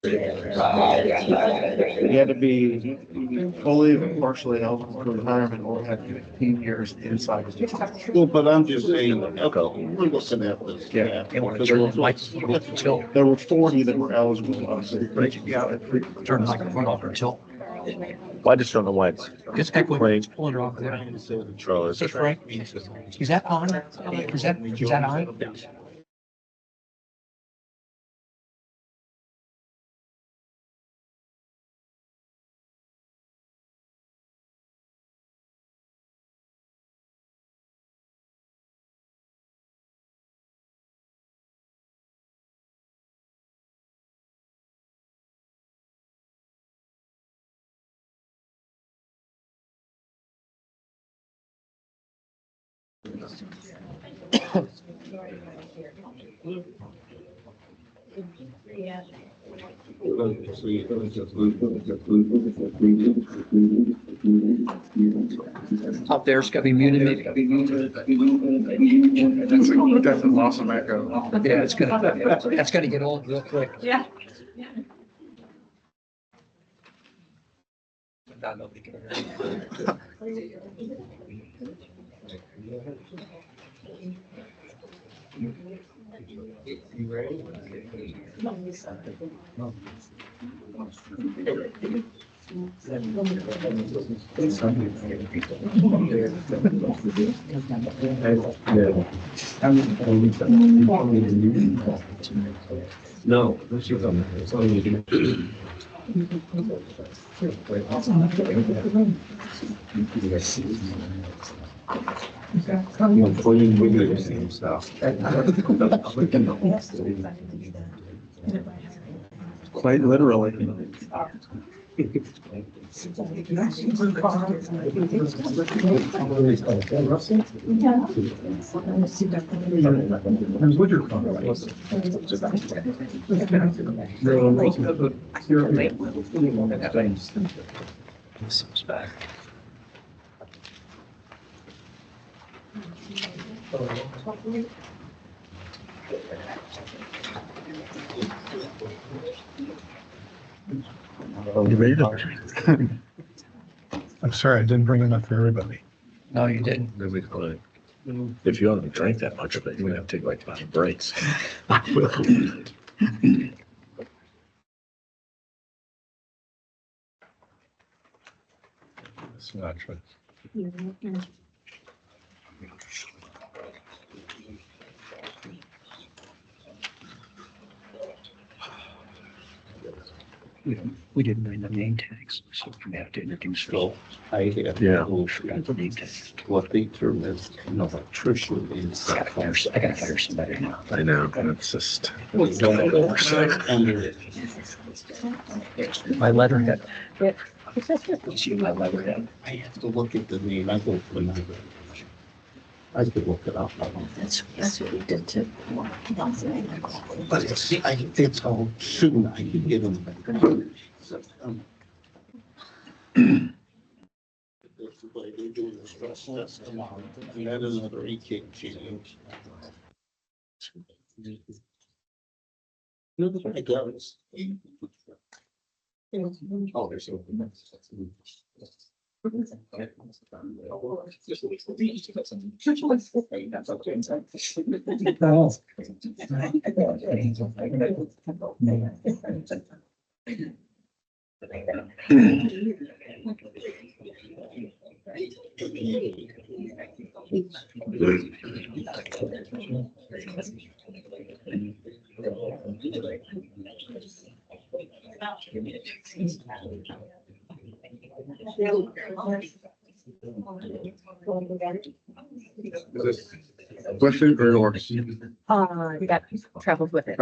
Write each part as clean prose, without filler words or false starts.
You had to be fully or partially eligible for retirement or have 15 years inside. Well, but I'm just saying, okay, we're looking at this. Yeah. Because There were 40 that were eligible. Yeah. Turn the microphone off until. Well, I just don't know why it's. Just echo, pull it off there. Control Hey Frank, is that on? Is that on? Up there, it's got to be muted. That's an awesome echo. Yeah, that's gonna get old real quick. Yeah. Not nobody can hear. You ready? No. Quite literally. Back. You ready to? I'm sorry, I didn't bring enough for everybody. No, you didn't. If you don't drink that much of it, you're gonna have to take like 5 breaks. It's not true. We didn't bring the name tags, so we have to introduce Phil. Yeah. Forgot the name tags. What they term is, nutrition is. I gotta hire somebody now. I know, it's just. My letterhead. You see my letterhead? I have to look at the name, I don't remember. I could look it up. That's what we did too. But it's how soon I can get them. That's the way they do the stress test tomorrow, and that is another EKG. I guess. Oh, there's so. Question or yours? Got traveled with it.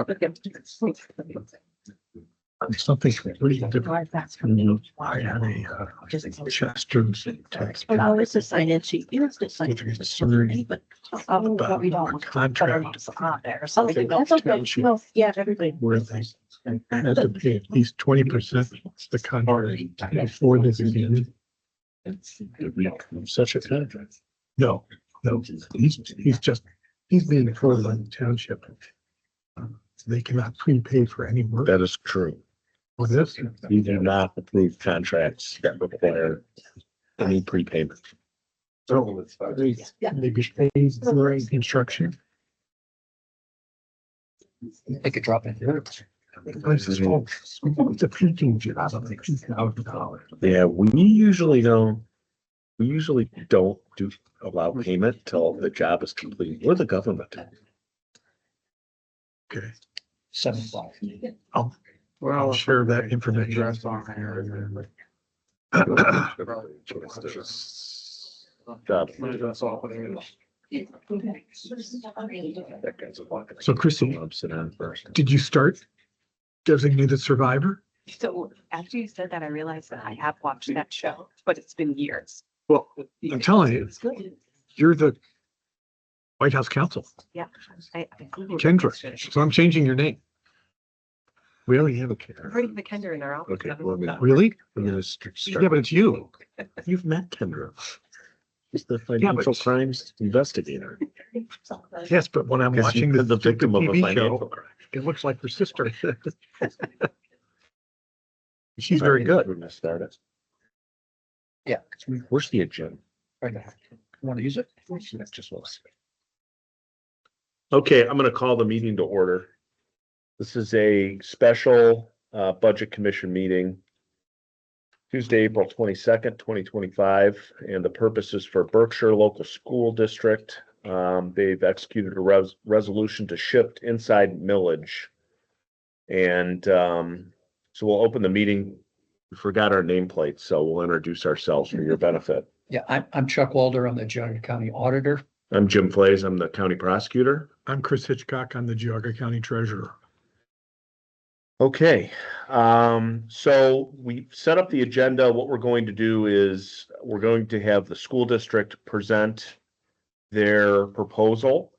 Something completely different. That's from me. I had a Chester's text. Oh, it's a sign in sheet. It's the sign. Concern But about we a don't. contract On there. Something. That's okay. Township. No, yeah, everybody. where they had to pay at least 20% of the contract before they begin. Such a contract. No, he's being employed by the township. They cannot prepay for any work. That is true. With this, You do not approve contracts that require any prepayment. so maybe phase during construction. Take a drop in there. This is all, it's a painting job. $2,000. Yeah, we usually don't do allow payment till the job is complete. We're the government. Okay, 7 I'll share that information. Address on there. Job. That's all it is. That guy's a walking. So Chrissy, I'll sit down first. did you start designated survivor? So after you said that, I realized that I have watched that show, but it's been years. Well, I'm telling you, It's good. you're the White House counsel, Yeah. I Googled it Kendra. yesterday. So I'm changing your name. We already have a I'm Kendra. pretty the Kendra in our office. Okay, well, we- Really? We're gonna Yeah, but it's you. You've met Kendra. She's the Yeah, financial but- crimes investigator. Yes, but when I'm Because watching you've been the the victim of a TV financial show, crime. it looks like her sister. She's very good. We're gonna start it. Yeah. Where's the agenda? Right there. Want to use it? That's just what. Okay, I'm gonna call the meeting to order. This is a special budget commission meeting. Tuesday, April 22nd, 2025, and the purpose is for Berkshire Local School District. They've executed a resolution to shift inside millage. And so we'll open the meeting. We forgot our nameplate, so we'll introduce ourselves for your benefit. Yeah, I'm Chuck Walder. I'm the Geauga County Auditor. I'm Jim Flays. I'm the county prosecutor. I'm Chris Hitchcock. I'm the Geauga County Treasurer. Okay, so we set up the agenda. What we're going to do is we're going to have the school district present their proposal.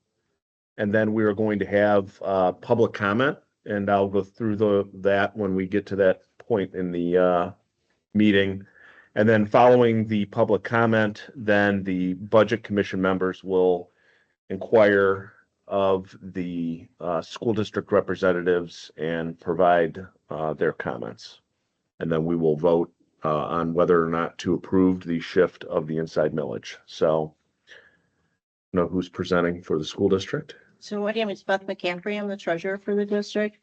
And then we are going to have public comment, and I'll go through that when we get to that point in the meeting. And then following the public comment, then the budget commission members will inquire of the school district representatives and provide their comments. And then we will vote on whether or not to approve the shift of the inside millage. So, know who's presenting for the school district? So my name is Beth McCaffrey. I'm the treasurer for the district.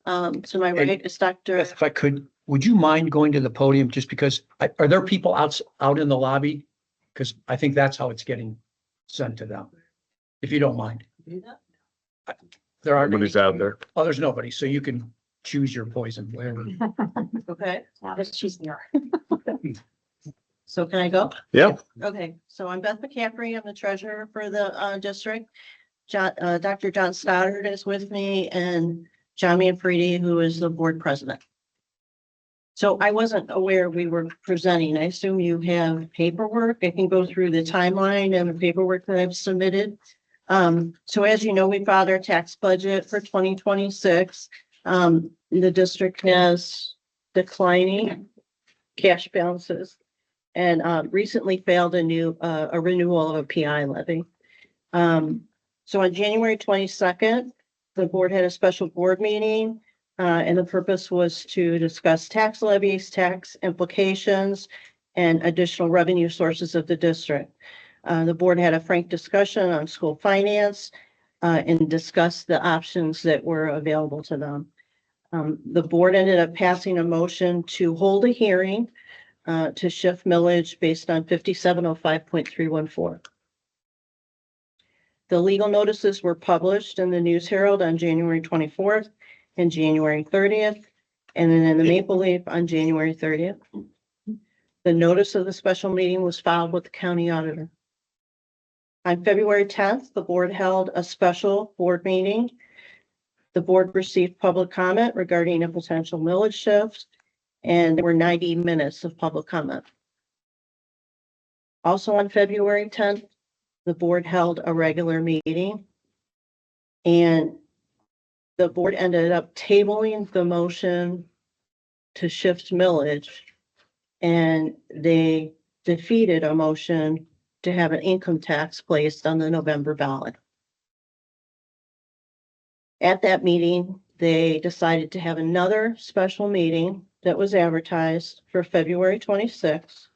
So my right is Dr. Beth, if I could, would you mind going to the podium just because, are there people out in the lobby? Because I think that's how it's getting sent to them, if you don't mind. There aren't, Nobody's out there. oh, there's nobody, so you can choose your poison, whatever. Okay, She's near. so can I go? Yep. Okay, so I'm Beth McCaffrey. I'm the treasurer for the district. Dr. John Stoddard is with me and John Manfredi, who is the board president. So I wasn't aware we were presenting. I assume you have paperwork. I can go through the timeline and the paperwork that I've submitted. So as you know, we filed our tax budget for 2026. The district has declining cash balances and recently failed a renewal of a PI levy. So on January 22nd, the board had a special board meeting, and the purpose was to discuss tax levies, tax implications, and additional revenue sources of the district. The board had a frank discussion on school finance and discussed the options that were available to them. The board ended up passing a motion to hold a hearing to shift millage based on 5705.314. The legal notices were published in the News Herald on January 24th and January 30th, and then in the Maple Leaf on January 30th. The notice of the special meeting was filed with the county auditor. On February 10th, the board held a special board meeting. The board received public comment regarding a potential millage shift, and there were 90 minutes of public comment. Also on February 10th, the board held a regular meeting, and the board ended up tabling the motion to shift millage, and they defeated a motion to have an income tax placed on the November ballot. At that meeting, they decided to have another special meeting that was advertised for February 26th.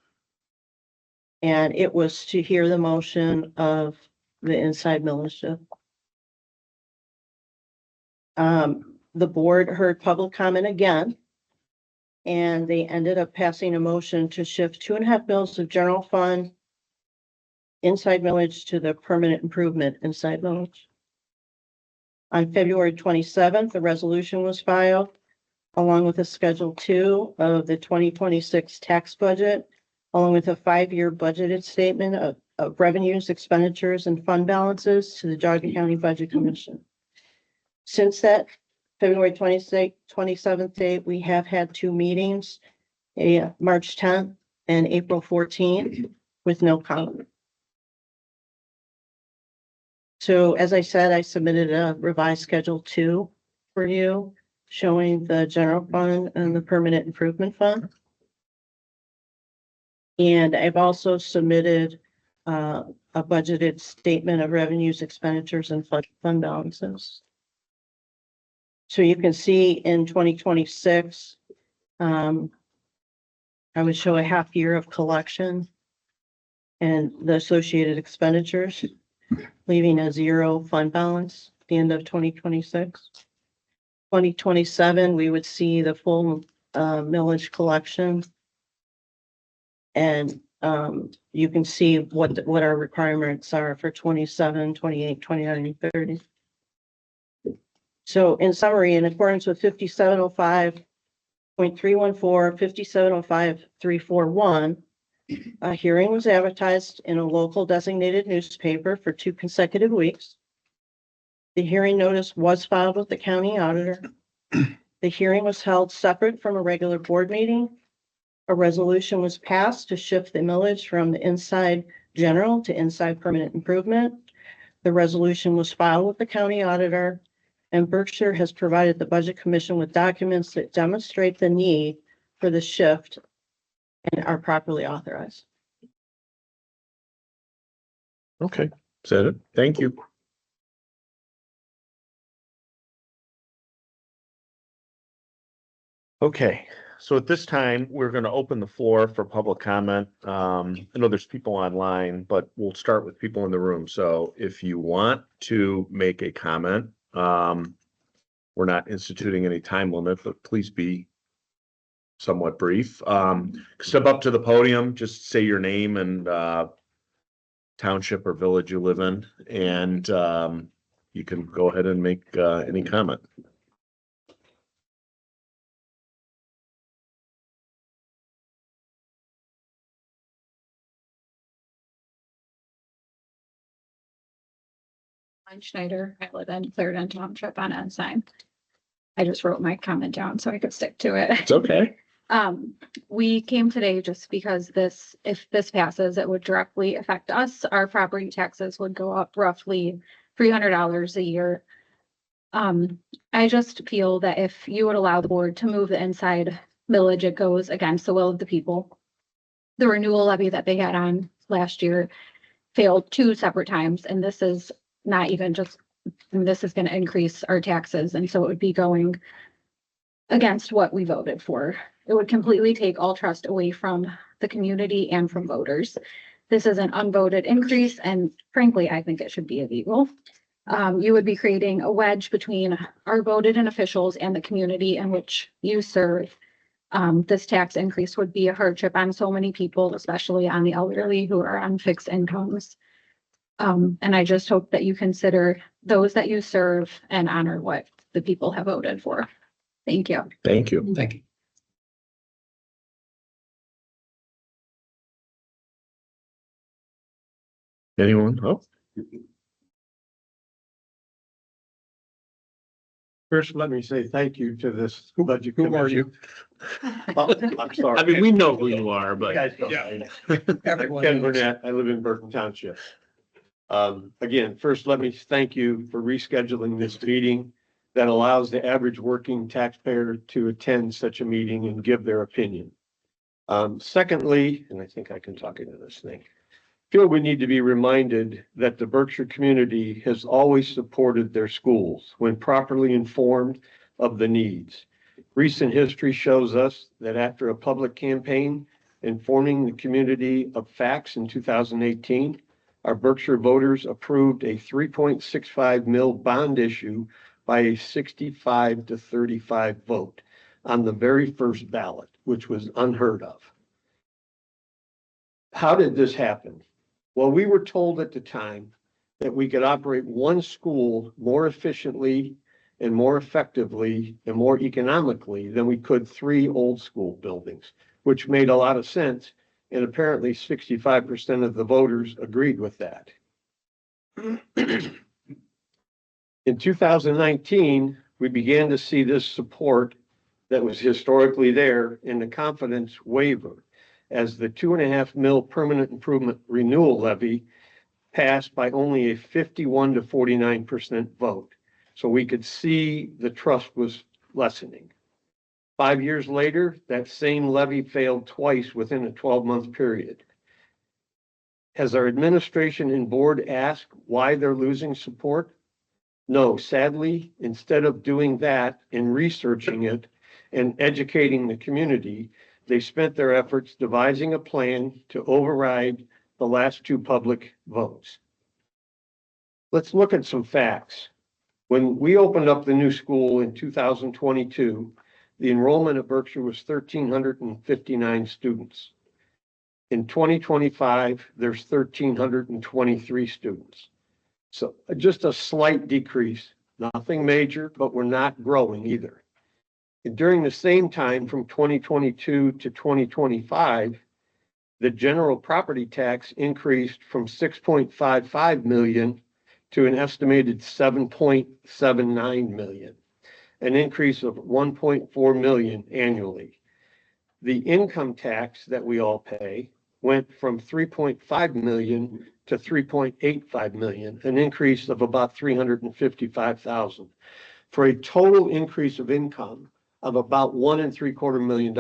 And it was to hear the motion of the inside millage shift. The board heard public comment again. And they ended up passing a motion to shift 2.5 mils of general fund inside millage to the permanent improvement inside millage. On February 27th, the resolution was filed along with a Schedule 2 of the 2026 tax budget, along with a 5-year budgeted statement of revenues, expenditures, and fund balances to the Geauga County Budget Commission. Since that February 27th date, we have had 2 meetings, March 10th and April 14th, with no comment. So as I said, I submitted a revised Schedule 2 for you, showing the general fund and the permanent improvement fund. And I've also submitted a budgeted statement of revenues, expenditures, and fund balances. So you can see in 2026, I would show a half year of collection and the associated expenditures, leaving a 0 fund balance at the end of 2026. 2027, we would see the full millage collection. And you can see what our requirements are for 27, 28, 29, and 30. So in summary, in accordance with 5705.314, 5705.341, a hearing was advertised in a local designated newspaper for 2 consecutive weeks. The hearing notice was filed with the county auditor. The hearing was held separate from a regular board meeting. A resolution was passed to shift the millage from the inside general to inside permanent improvement. The resolution was filed with the county auditor, and Berkshire has provided the Budget Commission with documents that demonstrate the need for the shift and are properly authorized. Okay, is that it? Thank you. Okay, so at this time, we're going to open the floor for public comment. I know there's people online, but we'll start with people in the room. So if you want to make a comment, we're not instituting any time limit, but please be somewhat brief. Step up to the podium, just say your name and township or village you live in, and you can go ahead and make any comment. I'm Schneider. I live in Clarendon Township on Ensign. I just wrote my comment down so I could stick to it. It's okay. We came today just because if this passes, it would directly affect us. Our property taxes would go up roughly $300 a year. I just feel that if you would allow the board to move the inside millage, it goes against the will of the people. The renewal levy that they had on last year failed 2 separate times, and this is not even just, this is going to increase our taxes. And so it would be going against what we voted for. It would completely take all trust away from the community and from voters. This is an unvoted increase, and frankly, I think it should be illegal. You would be creating a wedge between our voted in officials and the community in which you serve. This tax increase would be a hardship on so many people, especially on the elderly who are on fixed incomes. And I just hope that you consider those that you serve and honor what the people have voted for. Thank you. Thank you. Thank you. Anyone? Oh, First, let me say thank you to this budget. Who are you? Oh, I'm sorry. I mean, we know who you are, You but guys don't. I'm Everyone Ken knows. Burnett. I live in Burton Township. Again, first, let me thank you for rescheduling this meeting that allows the average working taxpayer to attend such a meeting and give their opinion. Secondly, and I think I can talk into this thing, I feel we need to be reminded that the Berkshire community has always supported their schools. When properly informed, of the needs. Recent history shows us that after a public campaign informing the community of facts in 2018, our Berkshire voters approved a 3.65 mil bond issue by a 65 to 35 vote on the very first ballot, which was unheard of. How did this happen? Well, we were told at the time that we could operate one school more efficiently and more effectively and more economically than we could 3 old school buildings, which made a lot of sense. And apparently 65% of the voters agreed with that. In 2019, we began to see this support that was historically there and the confidence waver as the 2.5 mil permanent improvement renewal levy passed by only a 51 to 49% vote. So we could see the trust was lessening. 5 years later, that same levy failed twice within a 12-month period. Has our administration and board asked why they're losing support? No, sadly, instead of doing that and researching it and educating the community, they spent their efforts devising a plan to override the last 2 public votes. Let's look at some facts. When we opened up the new school in 2022, the enrollment at Berkshire was 1,359 students. In 2025, there's 1,323 students. So just a slight decrease, nothing major, but we're not growing either. And during the same time from 2022 to 2025, the general property tax increased from 6.55 million to an estimated 7.79 million, an increase of 1.4 million annually. The income tax that we all pay went from 3.5 million to 3.85 million, an increase of about 355,000, for a total increase of income of about $1.75 million.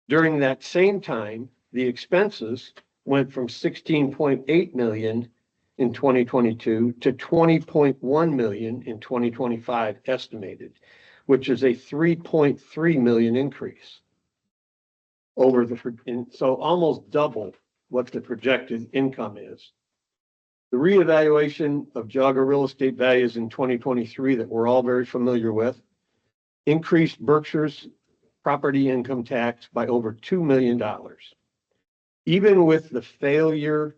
During that same time, the expenses went from 16.8 million in 2022 to 20.1 million in 2025 estimated, which is a 3.3 million increase over so almost double what the projected income is. The reevaluation of Jogga real estate values in 2023 that we're all very familiar with increased Berkshire's property income tax by over $2 million. Even with the failure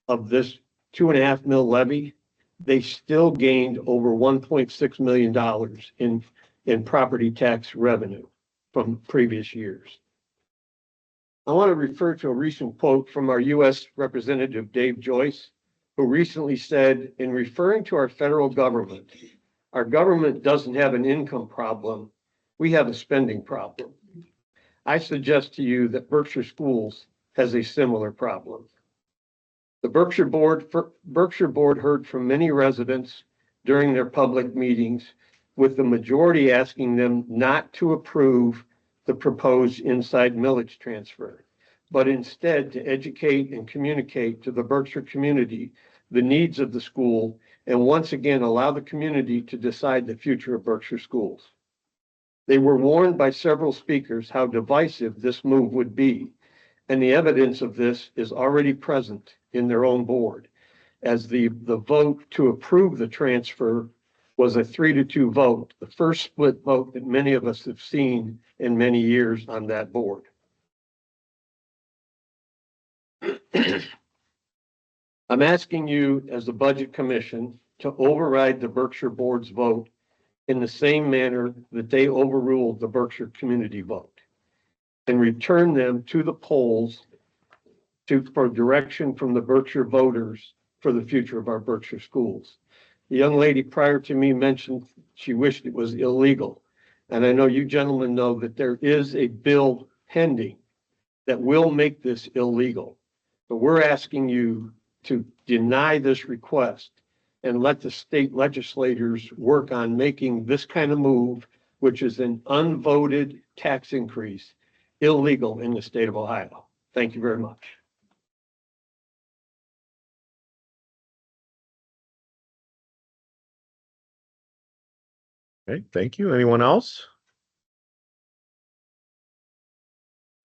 of this 2.5 mil levy, they still gained over $1.6 million in property tax revenue from previous years. I want to refer to a recent quote from our U.S. Representative Dave Joyce, who recently said, in referring to our federal government, our government doesn't have an income problem, we have a spending problem. I suggest to you that Berkshire Schools has a similar problem. The Berkshire Board heard from many residents during their public meetings, with the majority asking them not to approve the proposed inside millage transfer, but instead to educate and communicate to the Berkshire community the needs of the school, and once again allow the community to decide the future of Berkshire schools. They were warned by several speakers how divisive this move would be, and the evidence of this is already present in their own board, as the vote to approve the transfer was a 3-2 vote, the first split vote that many of us have seen in many years on that board. I'm asking you as the Budget Commission to override the Berkshire Board's vote in the same manner that they overruled the Berkshire community vote, and return them to the polls for direction from the Berkshire voters for the future of our Berkshire schools. The young lady prior to me mentioned she wished it was illegal. And I know you gentlemen know that there is a bill pending that will make this illegal. But we're asking you to deny this request and let the state legislators work on making this kind of move, which is an unvoted tax increase, illegal in the state of Ohio. Thank you very much. Okay, thank you. Anyone else?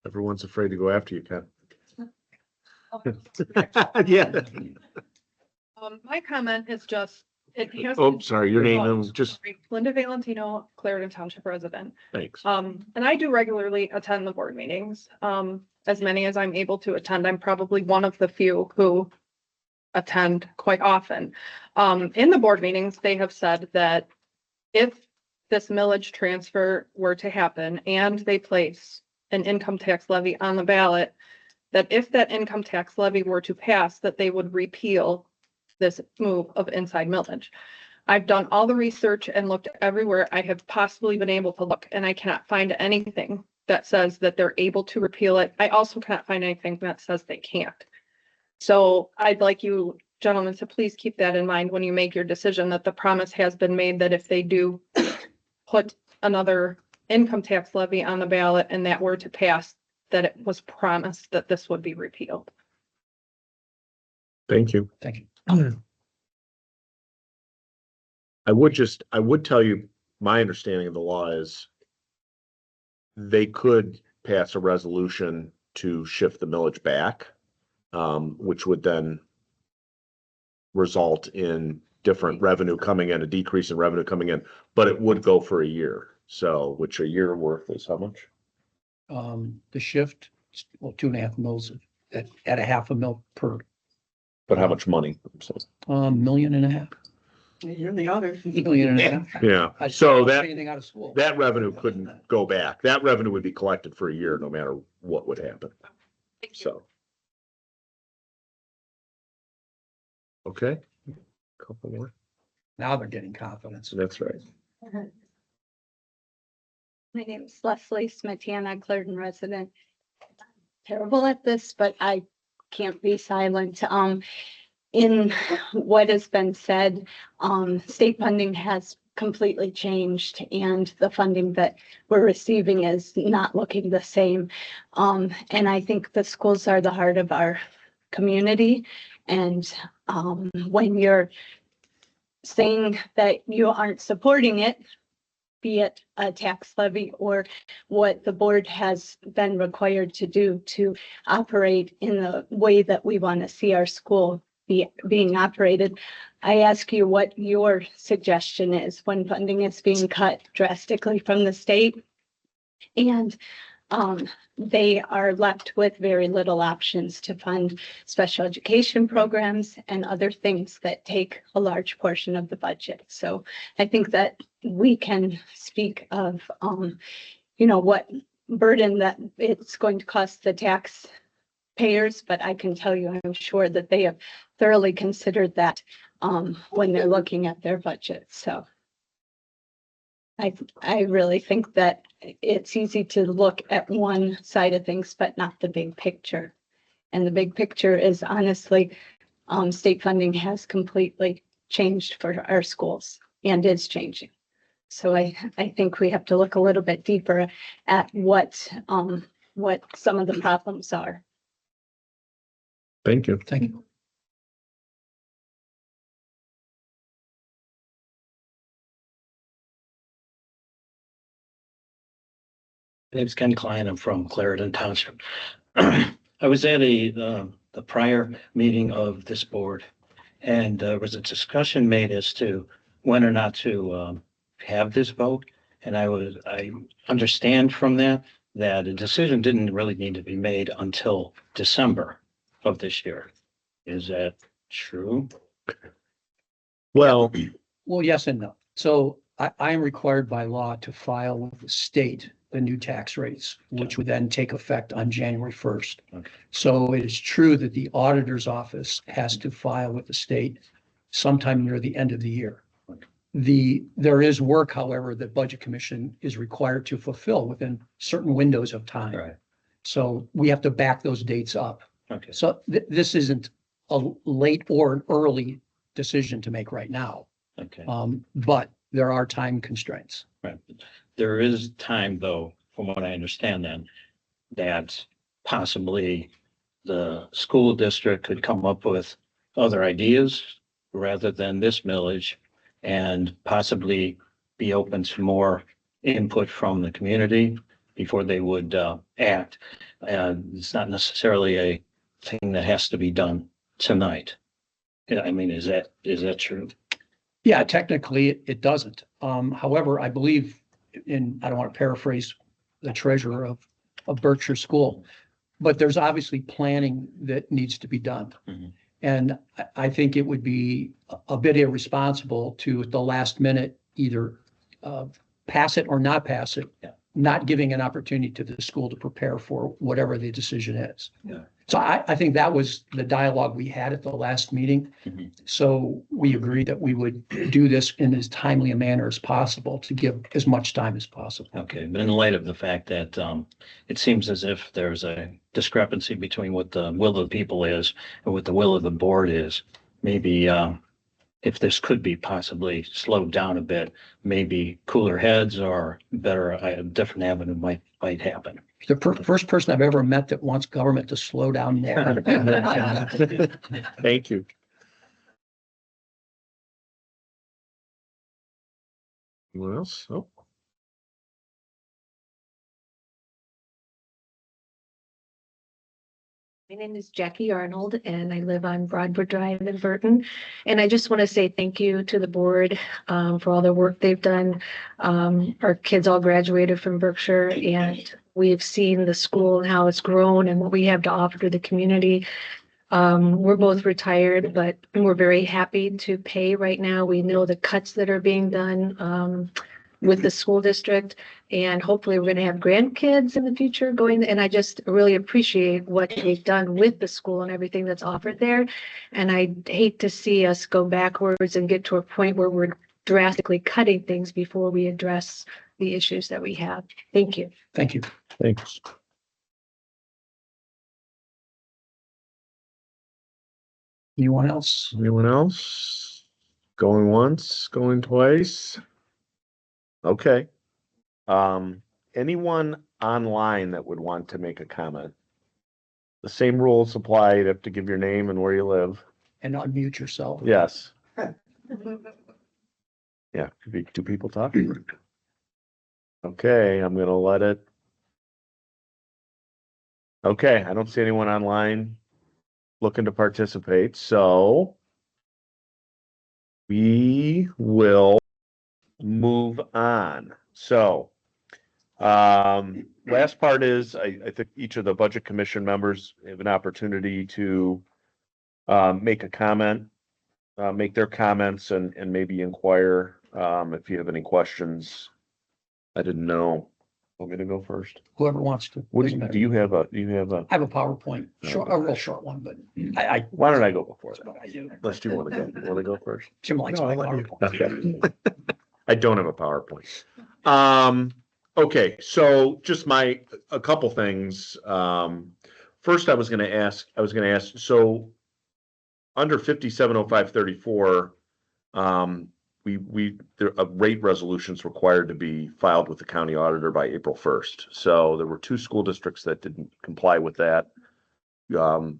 Everyone's afraid to go after you, Ken. Yeah. My comment is just, it has. Oh, sorry, your name and just, Linda Valentino, Clarendon Township resident. thanks. And I do regularly attend the board meetings, as many as I'm able to attend. I'm probably one of the few who attend quite often. In the board meetings, they have said that if this millage transfer were to happen and they place an income tax levy on the ballot, that if that income tax levy were to pass, that they would repeal this move of inside millage. I've done all the research and looked everywhere I have possibly been able to look, and I cannot find anything that says that they're able to repeal it. I also cannot find anything that says they can't. So I'd like you gentlemen to please keep that in mind when you make your decision, that the promise has been made that if they do put another income tax levy on the ballot and that were to pass, that it was promised that this would be repealed. Thank you. Thank you. I would tell you, my understanding of the law is they could pass a resolution to shift the millage back, which would then result in different revenue coming in, a decrease in revenue coming in, but it would go for a year. So, which a year worth is how much? The shift, well, 2.5 mils at a half a mil per, But how much money? So, $1.5 million. You're the other. $1.5 million. yeah, I so don't that, see anything out of school. that revenue couldn't go back. That revenue would be collected for a year, no matter what would happen. So. Okay. Couple more. Now they're getting confidence. That's right. My name is Leslie Smetana, Clarendon resident. Terrible at this, but I can't be silent. In what has been said, state funding has completely changed and the funding that we're receiving is not looking the same. And I think the schools are the heart of our community. And when you're saying that you aren't supporting it, be it a tax levy or what the board has been required to do to operate in the way that we want to see our school being operated. I ask you what your suggestion is when funding is being cut drastically from the state and they are left with very little options to fund special education programs and other things that take a large portion of the budget. So I think that we can speak of, what burden that it's going to cost the taxpayers, but I can tell you, I'm sure that they have thoroughly considered that when they're looking at their budget. So I really think that it's easy to look at one side of things, but not the big picture. And the big picture is honestly, state funding has completely changed for our schools and is changing. So I think we have to look a little bit deeper at what some of the problems are. Thank you. Thank you. Name's Ken Klein. I'm from Clarendon Township. I was at the prior meeting of this board, and there was a discussion made as to when or not to have this vote. And I understand from that a decision didn't really need to be made until December of this year. Is that true? Well, Well, yes and no. So I am required by law to file with the state the new tax rates, which would then take effect on January 1st. Okay. So it is true that the auditor's office has to file with the state sometime near the end of the year. Okay. There is work, however, that Budget Commission is required to fulfill within certain windows of time. Right. So we have to back those dates up. Okay. So this isn't a late or an early decision to make right now. Okay. But there are time constraints. Right. There is time, though, from what I understand then, that possibly the school district could come up with other ideas rather than this millage and possibly be open to more input from the community before they would act. It's not necessarily a thing that has to be done tonight. Yeah, I mean, is that true? Yeah, technically it doesn't. However, I believe I don't want to paraphrase the treasurer of Berkshire School, but there's obviously planning that needs to be done. Mhm. And I think it would be a bit irresponsible to, at the last minute, either pass it or not pass it. Yeah. Not giving an opportunity to the school to prepare for whatever the decision is. Yeah. So I think that was the dialogue we had at the last meeting. Mhm. So we agreed that we would do this in as timely a manner as possible to give as much time as possible. Okay, but in light of the fact that it seems as if there's a discrepancy between what the will of the people is and what the will of the board is, maybe if this could be possibly slowed down a bit, maybe cooler heads or better, a different avenue might happen. The first person I've ever met that wants government to slow down more. Thank you. Anyone else? Oh, My name is Jackie Arnold and I live on Broadwood Drive in Burton. And I just want to say thank you to the board for all the work they've done. Our kids all graduated from Berkshire and we've seen the school and how it's grown and what we have to offer to the community. We're both retired, but we're very happy to pay right now. We know the cuts that are being done with the school district, and hopefully we're going to have grandkids in the future going, and I just really appreciate what they've done with the school and everything that's offered there. And I hate to see us go backwards and get to a point where we're drastically cutting things before we address the issues that we have. Thank you. Thank you. thanks. Anyone else? Anyone else? Going once, going twice? Okay. Anyone online that would want to make a comment? The same rules apply. You have to give your name and where you live. And unmute yourself. Yes. Yeah, could be two people talking. Okay, I'm gonna let it. Okay, I don't see anyone online looking to participate, so we will move on. So, last part is I think each of the budget commission members have an opportunity to make a comment, make their comments and maybe inquire if you have any questions. I didn't know. Want me to go first? Whoever wants to. What Doesn't matter. do you have a I have a PowerPoint, a real short one, but I why don't I go before that? I do. Unless you want to go. You want to go first? Jim likes No, my I'll let you. PowerPoint. Okay. I don't have a PowerPoint. Okay, so just a couple things. First, I was gonna ask, so under 570534, there a rate resolutions required to be filed with the county auditor by April 1st. So there were two school districts that didn't comply with that. You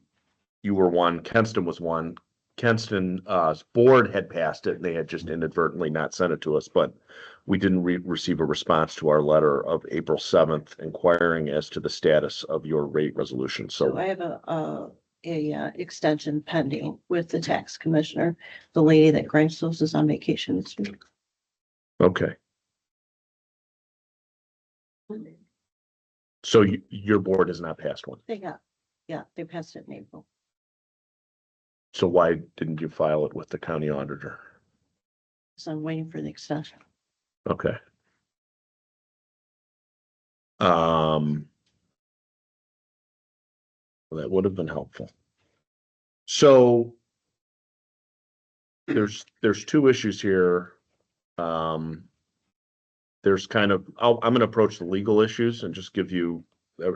were one, Kenston was one. Kenston's board had passed it and they had just inadvertently not sent it to us, but we didn't receive a response to our letter of April 7th inquiring as to the status of your rate resolution. So I have a extension pending with the tax commissioner. The lady that grinds those is on vacation this week. Okay. So your board has not passed one. They passed it in April. So why didn't you file it with the county auditor? So I'm waiting for the extension. Okay. Well, that would have been helpful. So there's two issues here. There's kind of, I'm going to approach the legal issues and just give you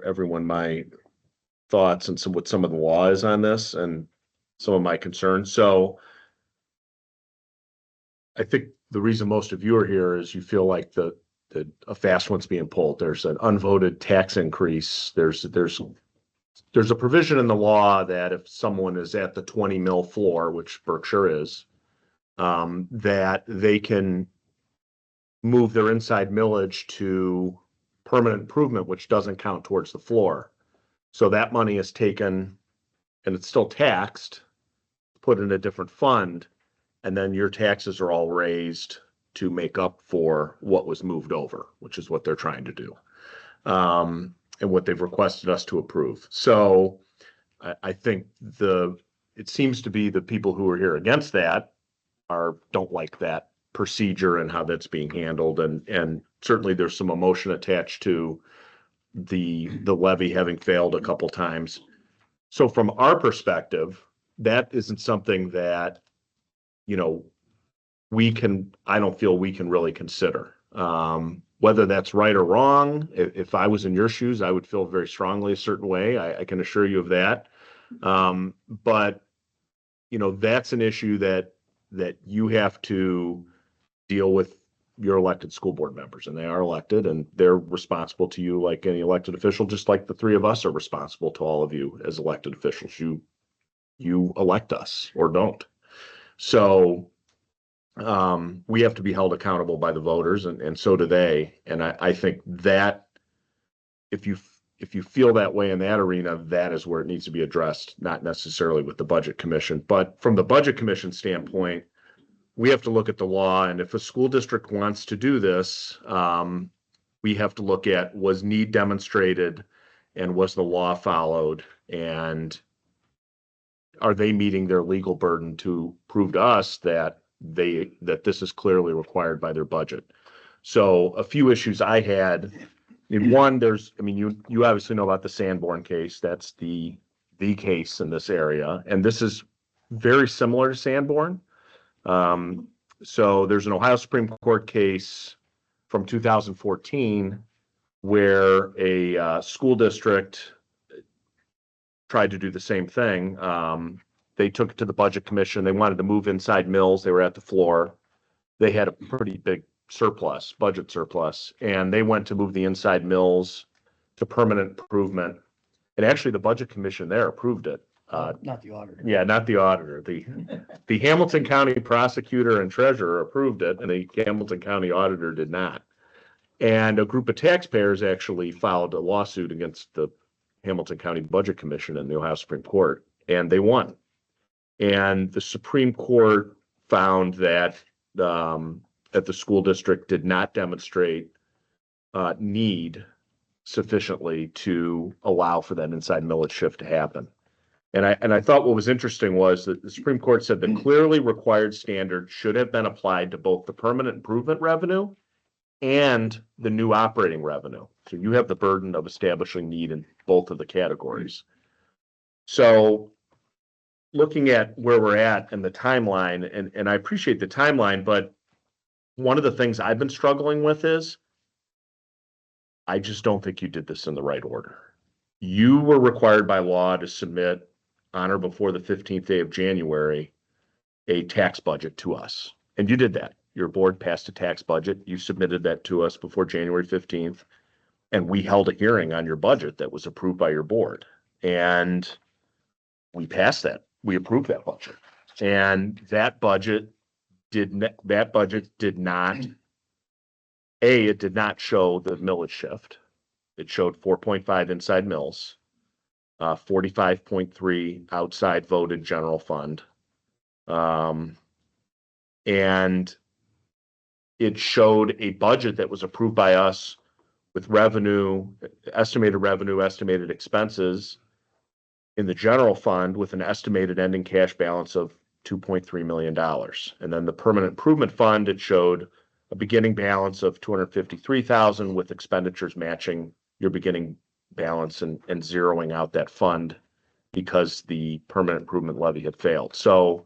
everyone my thoughts and what some of the law is on this and some of my concerns. So I think the reason most of you are here is you feel like a fast one's being pulled. There's an unvoted tax increase. There's a provision in the law that if someone is at the 20 mil floor, which Berkshire is, that they can move their inside millage to permanent improvement, which doesn't count towards the floor. So that money is taken and it's still taxed, put in a different fund, and then your taxes are all raised to make up for what was moved over, which is what they're trying to do. And what they've requested us to approve. So I think it seems to be the people who are here against that don't like that procedure and how that's being handled. And certainly there's some emotion attached to the levy having failed a couple times. So from our perspective, that isn't something that, I don't feel we can really consider. Whether that's right or wrong, if I was in your shoes, I would feel very strongly a certain way. I can assure you of that. But that's an issue that you have to deal with your elected school board members, and they are elected and they're responsible to you like any elected official, just like the three of us are responsible to all of you as elected officials. You elect us or don't. So we have to be held accountable by the voters, and so do they. And I think that if you feel that way in that arena, that is where it needs to be addressed, not necessarily with the Budget Commission. But from the Budget Commission standpoint, we have to look at the law, and if a school district wants to do this, we have to look at, was need demonstrated and was the law followed, and are they meeting their legal burden to prove to us that this is clearly required by their budget. So a few issues I had, one, you obviously know about the Sanborn case. That's the case in this area, and this is very similar to Sanborn. So there's an Ohio Supreme Court case from 2014 where a school district tried to do the same thing. They took it to the Budget Commission. They wanted to move inside mills. They were at the floor. They had a pretty big budget surplus, and they went to move the inside mills to permanent improvement. And actually, the Budget Commission there approved it. Not the auditor. Yeah, not the auditor. The Hamilton County prosecutor and treasurer approved it, and the Hamilton County auditor did not. And a group of taxpayers actually filed a lawsuit against the Hamilton County Budget Commission in the Ohio Supreme Court, and they won. And the Supreme Court found that the school district did not demonstrate need sufficiently to allow for that inside millage shift to happen. And I thought what was interesting was that the Supreme Court said the clearly required standard should have been applied to both the permanent improvement revenue and the new operating revenue. So you have the burden of establishing need in both of the categories. So looking at where we're at and the timeline, and I appreciate the timeline, but one of the things I've been struggling with is I just don't think you did this in the right order. You were required by law to submit on or before the 15th day of January a tax budget to us. And you did that. Your board passed a tax budget. You submitted that to us before January 15th. And we held a hearing on your budget that was approved by your board. And we passed that. We approved that budget. And that budget did not, it did not show the millage shift. It showed 4.5 inside mills, 45.3 outside voted general fund. And it showed a budget that was approved by us with estimated expenses in the general fund with an estimated ending cash balance of $2.3 million. And then the permanent improvement fund, it showed a beginning balance of $253,000 with expenditures matching your beginning balance and zeroing out that fund because the permanent improvement levy had failed. So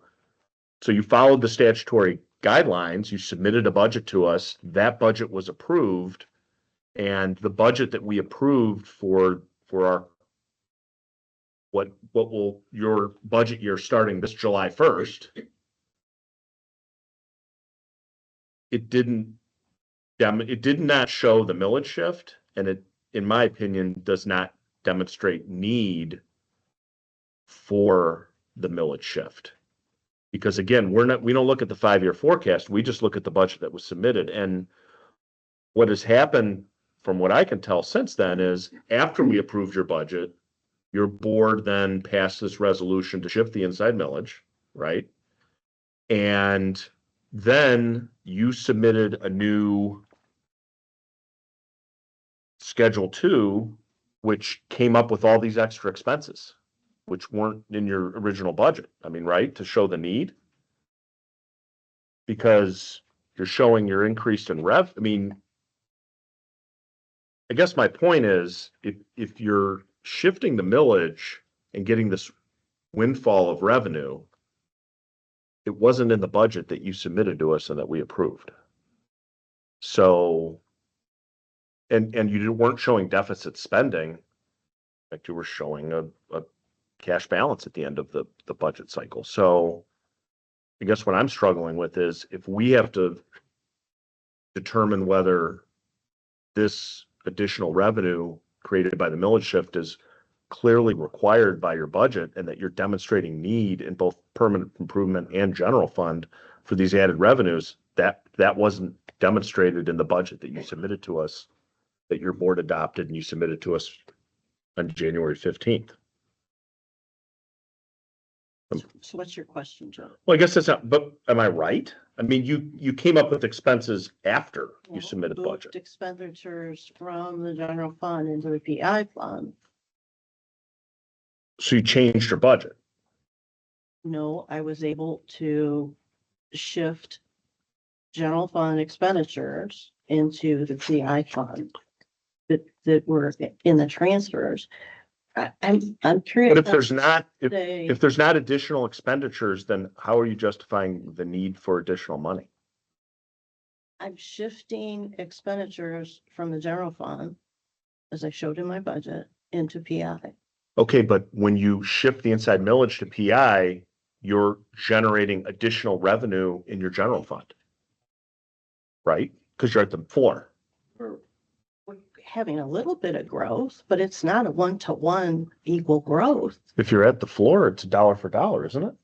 you followed the statutory guidelines, you submitted a budget to us, that budget was approved, and the budget that we approved for our your budget year starting this July 1st, it did not show the millage shift, and it, in my opinion, does not demonstrate need for the millage shift. Because again, we don't look at the 5-year forecast, we just look at the budget that was submitted. And what has happened, from what I can tell since then, is after we approved your budget, your board then passed this resolution to shift the inside millage, right? And then you submitted a new Schedule 2, which came up with all these extra expenses, which weren't in your original budget. I mean, right, to show the need. Because you're showing your increase in I mean, I guess my point is, if you're shifting the millage and getting this windfall of revenue, it wasn't in the budget that you submitted to us and that we approved. So, and you weren't showing deficit spending, like you were showing a cash balance at the end of the budget cycle. So I guess what I'm struggling with is if we have to determine whether this additional revenue created by the millage shift is clearly required by your budget and that you're demonstrating need in both permanent improvement and general fund for these added revenues, that wasn't demonstrated in the budget that you submitted to us, that your board adopted and you submitted to us on January 15th. So what's your question, Joe? Well, I guess that's not, but am I right? I mean, you came up with expenses after you submitted Moved budget. expenditures from the general fund into the PI fund. So you changed your budget. No, I was able to shift general fund expenditures into the PI fund that were in the transfers. I'm curious. But if there's not, Say- if there's not additional expenditures, then how are you justifying the need for additional money? I'm shifting expenditures from the general fund, as I showed in my budget, into PI. Okay, but when you shift the inside millage to PI, you're generating additional revenue in your general fund. Right? Because you're at the floor. We're having a little bit of growth, but it's not a one-to-one equal growth. If you're at the floor, it's dollar for dollar, isn't it?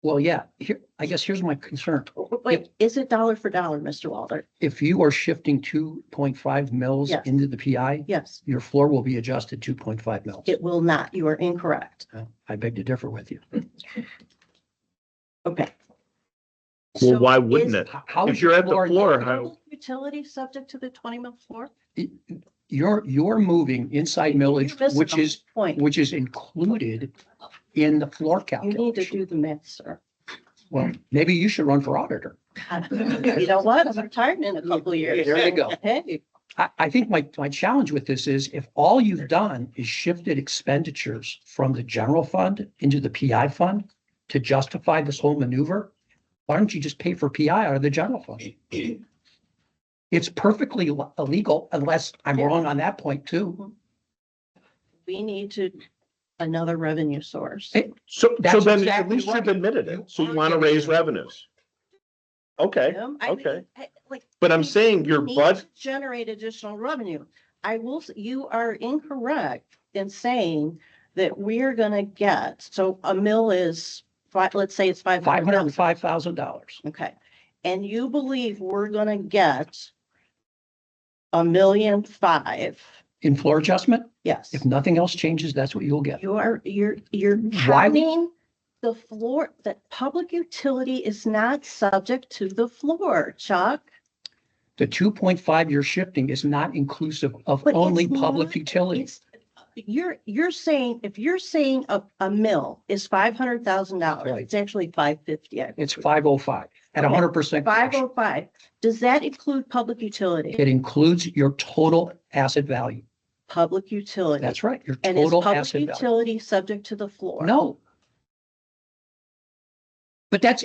Well, yeah, here, I guess here's my concern. Wait, is it dollar for dollar, Mr. Walter? If you are shifting 2.5 mils Yes. into the PI, Yes, your floor will be adjusted 2.5 mils. it will not. You are incorrect. I beg to differ with you. Okay. Well, So why wouldn't is it? How If is you're your at the floor? floor, how, Utility subject to the 20-mil floor? You're moving inside millage, You're missing which the is, point. which is included in the floor You need to calculation. do the math, sir. Well, maybe you should run for auditor. You know what? I'm retiring in a couple of years. There you go. Hey, I think my challenge with this is if all you've done is shifted expenditures from the general fund into the PI fund to justify this whole maneuver, why don't you just pay for PI out of the general fund? It's perfectly illegal unless I'm wrong on that point too. we need to, another revenue source. so That's then at exactly least you've right. admitted it. So you are want to giving raise it. revenues. Okay, Tim, I mean, okay. like, But I'm we- saying we your need budget, to Generate additional revenue. You are incorrect in saying that we're gonna get, so a mill is, let's say it's $505,000 $500,000. Okay, and you believe we're gonna get $1.5 million? in floor adjustment. Yes. If nothing else changes, that's what you'll get. You're Why would- counting the floor, that public utility is not subject to the floor, Chuck. The 2.5 you're shifting is not inclusive of But only it's public not- utilities. You're saying, if you're saying a mill is $500,000, Right. it's actually 550. It's 505 at Okay, 100%. 505. Does that include public utility? It includes your total asset value. Public utility. That's right, your And is total public asset value. utility subject to the floor? No. But that's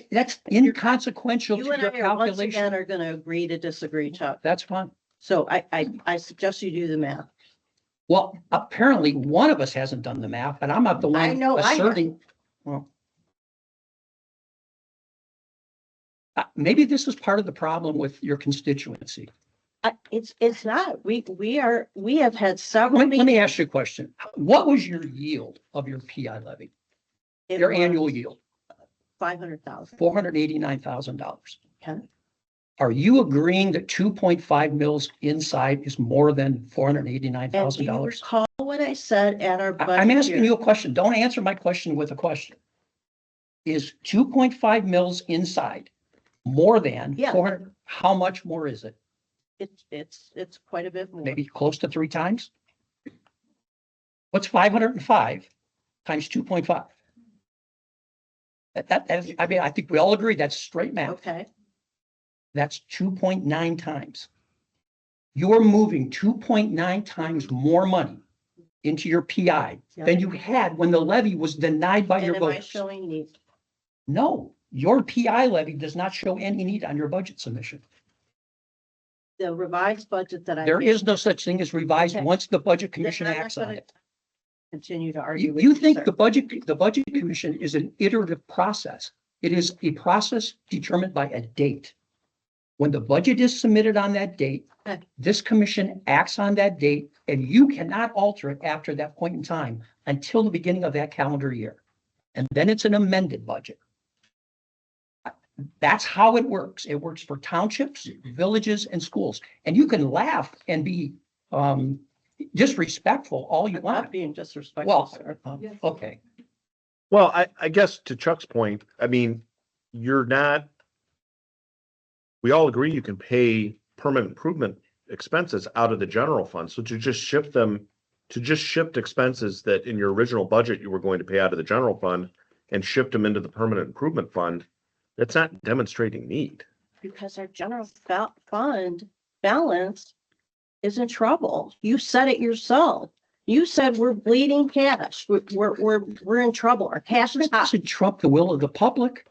inconsequential You to and your I are once calculation. again are gonna agree to disagree, Chuck. That's fine. So I suggest you do the math. Well, apparently one of us hasn't done the math, and I'm not the I one know I have. asserting. Well, maybe this is part of the problem with your constituency. It's not. We have had several. Let me ask you a question. What was your yield of your PI levy? Your annual yield? 500,000. $489,000. Okay. Are you agreeing that 2.5 mils inside is more than $489,000? And do you recall what I said at our budget? I'm asking hearing? you a question. Don't answer my question with a question. Is 2.5 mils inside more than Yeah. 400? How much more is it? It's quite a bit more. Maybe close to 3 times? What's 505 times 2.5? I mean, I think we all agree that's straight math. Okay, That's 2.9 times. You're moving 2.9 times more money into your PI than you had when the levy was denied by and your am I voters. showing need? No, your PI levy does not show any need on your budget submission. The revised budget that I. There gave, is no such thing as revised Okay. once the Budget then Commission I'm not acts on gonna it. Continue to argue with You you, think sir. the Budget Commission is an iterative process. It is a process determined by a date. When the budget is submitted on that date, Okay. this commission acts on that date, and you cannot alter it after that point in time until the beginning of that calendar year. And then it's an amended budget. That's how it works. It works for townships, villages, and schools. And you can laugh and be disrespectful all you I'm not want. being disrespectful, Well, sir. okay. Well, I guess to Chuck's point, I mean, you're not, we all agree you can pay permanent improvement expenses out of the general fund. So to just shift expenses that in your original budget you were going to pay out of the general fund and shift them into the permanent improvement fund, that's not demonstrating need. Because our general fund balance is in trouble. You said it yourself. You said we're bleeding cash. We're in trouble. Our cash is That hot. doesn't trump the will of the public.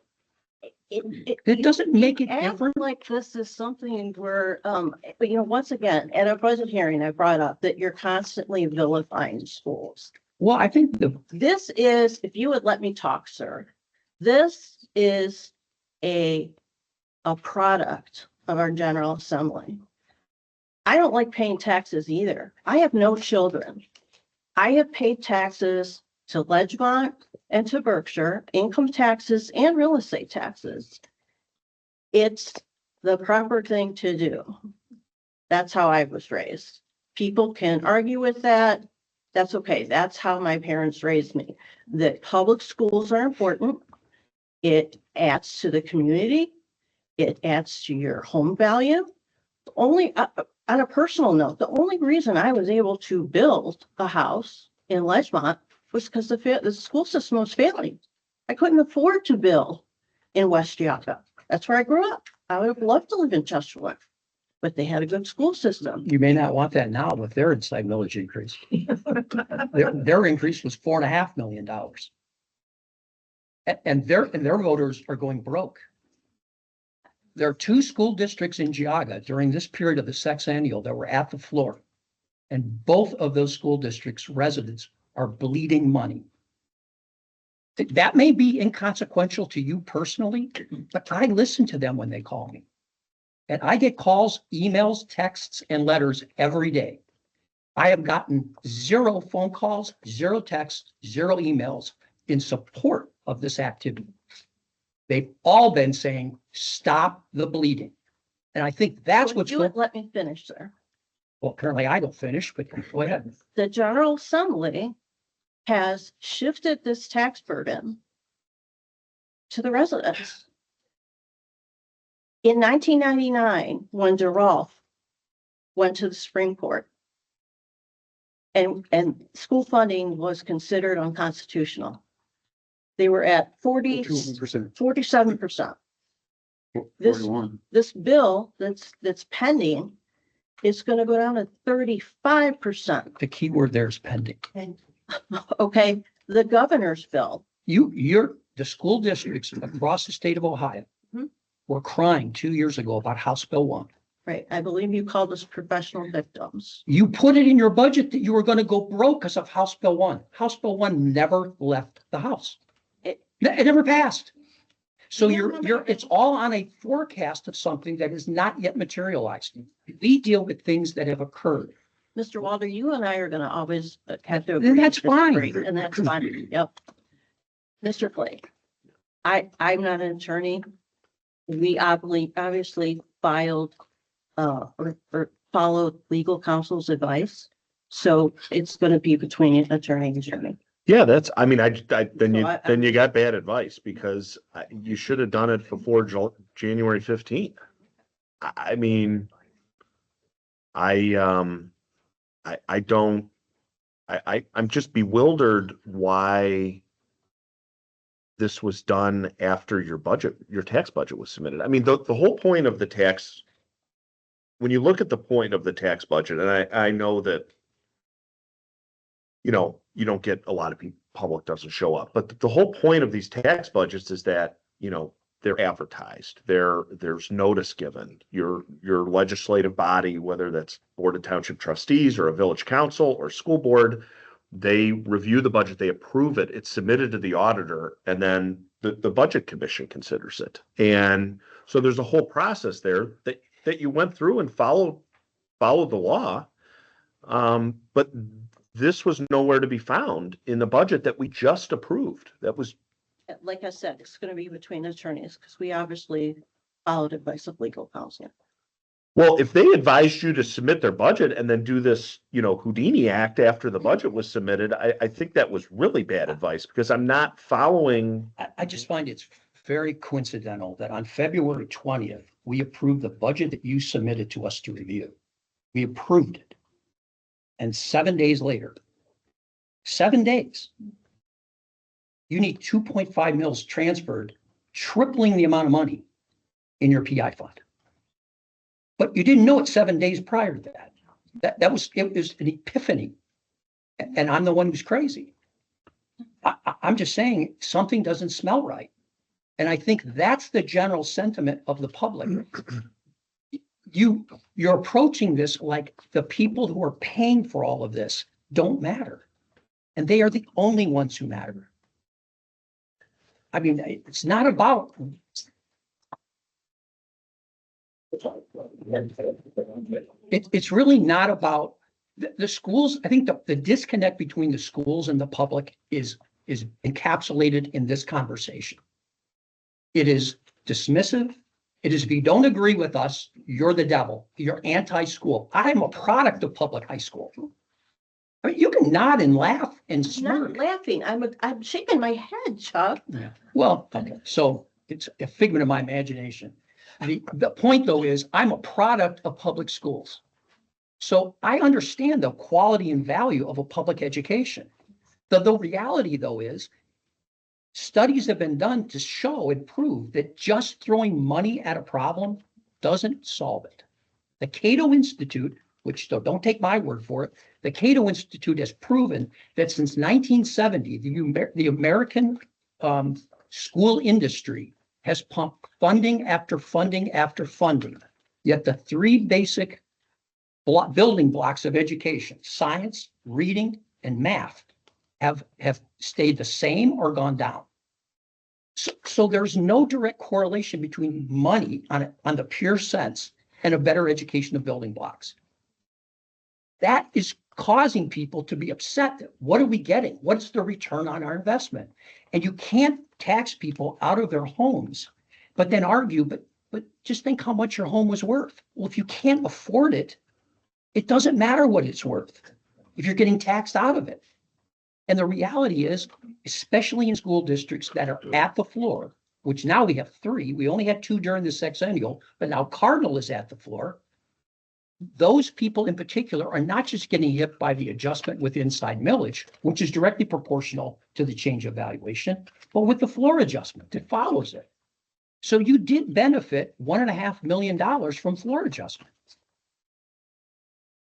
It you- doesn't make it act different. Like this is something where, but once again, at a budget hearing, I brought up that you're constantly vilifying schools. Well, I think This is, if you would let me talk, sir, this is a product of our General Assembly. I don't like paying taxes either. I have no children. I have paid taxes to Ledgemont and to Berkshire, income taxes and real estate taxes. It's the proper thing to do. That's how I was raised. People can argue with that. That's okay. That's how my parents raised me. That public schools are important. It adds to the community. It adds to your home value. Only on a personal note, the only reason I was able to build a house in Ledgemont was because the school system was failing. I couldn't afford to build in West Yaga. That's where I grew up. I would have loved to live in Chesterwood, but they had a good school system. you may not want that now with their inside millage increase. Their increase was $4.5 million. And their voters are going broke. There are 2 school districts in Geauga during this period of the sexennial that were at the floor. And both of those school districts' residents are bleeding money. That may be inconsequential to you personally, but I listen to them when they call me. And I get calls, emails, texts, and letters every day. I have gotten 0 phone calls, 0 texts, 0 emails in support of this activity. They've all been saying, stop the bleeding. And I think that's what's You going, would let me finish, sir. well, apparently I don't finish, but go ahead. The General Assembly has shifted this tax burden to the residents. In 1999, when DeRolf went to the Supreme Court and school funding was considered unconstitutional, they were at 47%. This bill that's pending is going to go down to 35%. The key word there is pending. Okay, the governor's bill. The school districts across the state of Ohio Mhm. were crying 2 years ago about House Bill 1. Right, I believe you called us professional victims. You put it in your budget that you were going to go broke because of House Bill 1. House Bill 1 never left the House. It never passed. So it's all on a forecast of something that is not yet materialized. We deal with things that have occurred. Mr. Walter, you and I are gonna always have to. Then agree that's to disagree, fine. And that's fine, yep. Mr. Flake, I'm not an attorney. We obviously filed, or followed legal counsel's advice. So it's gonna be between attorney and attorney. Yeah, that's, I mean, then So you, I- then you got bad advice because you should have done it before January 15th. I mean, I don't, I'm just bewildered why this was done after your tax budget was submitted. I mean, the whole point of the tax, when you look at the point of the tax budget, and I know that, you know, you don't get a lot of people, public doesn't show up, but the whole point of these tax budgets is that, you know, they're advertised, there's notice given. Your legislative body, whether that's Board of Township Trustees or a village council or school board, they review the budget, they approve it, it's submitted to the auditor, and then the budget commission considers it. And so there's a whole process there that you went through and followed the law. But this was nowhere to be found in the budget that we just approved. That was, Like I said, it's gonna be between attorneys because we obviously followed advice of legal counsel. well, if they advised you to submit their budget and then do this, you know, Houdini act after the budget was submitted, I think that was really bad advice because I'm not following. I just find it's very coincidental that on February 20th, we approved the budget that you submitted to us to review. We approved it. And 7 days later, 7 days, you need 2.5 mils transferred, tripling the amount of money in your PI fund. But you didn't know it 7 days prior to that. It was an epiphany. And I'm the one who's crazy. I'm just saying something doesn't smell right. And I think that's the general sentiment of the public. You're approaching this like the people who are paying for all of this don't matter. And they are the only ones who matter. I mean, it's not about. It's really not about the schools. I think the disconnect between the schools and the public is encapsulated in this conversation. It is dismissive. It is, if you don't agree with us, you're the devil. You're anti-school. I'm a product of public high school. I mean, you can nod and laugh and I'm smirk. not laughing. I'm shaking my head, Chuck. Yeah. Well, okay. So it's a figment of my imagination. The point though is I'm a product of public schools. So I understand the quality and value of a public education. The reality though is studies have been done to show and prove that just throwing money at a problem doesn't solve it. The Cato Institute, which don't take my word for it, the Cato Institute has proven that since 1970, the American school industry has pumped funding after funding after funding. Yet the three basic building blocks of education, science, reading, and math, have stayed the same or gone down. So there's no direct correlation between money on the pure sense and a better education of building blocks. That is causing people to be upset. What are we getting? What's the return on our investment? And you can't tax people out of their homes, but then argue, but just think how much your home was worth. Well, if you can't afford it, it doesn't matter what it's worth if you're getting taxed out of it. And the reality is, especially in school districts that are at the floor, which now we have 3, we only had 2 during the sexennial, but now Cardinal is at the floor. Those people in particular are not just getting hit by the adjustment with inside millage, which is directly proportional to the change of valuation, but with the floor adjustment that follows it. So you did benefit $1.5 million from floor adjustment.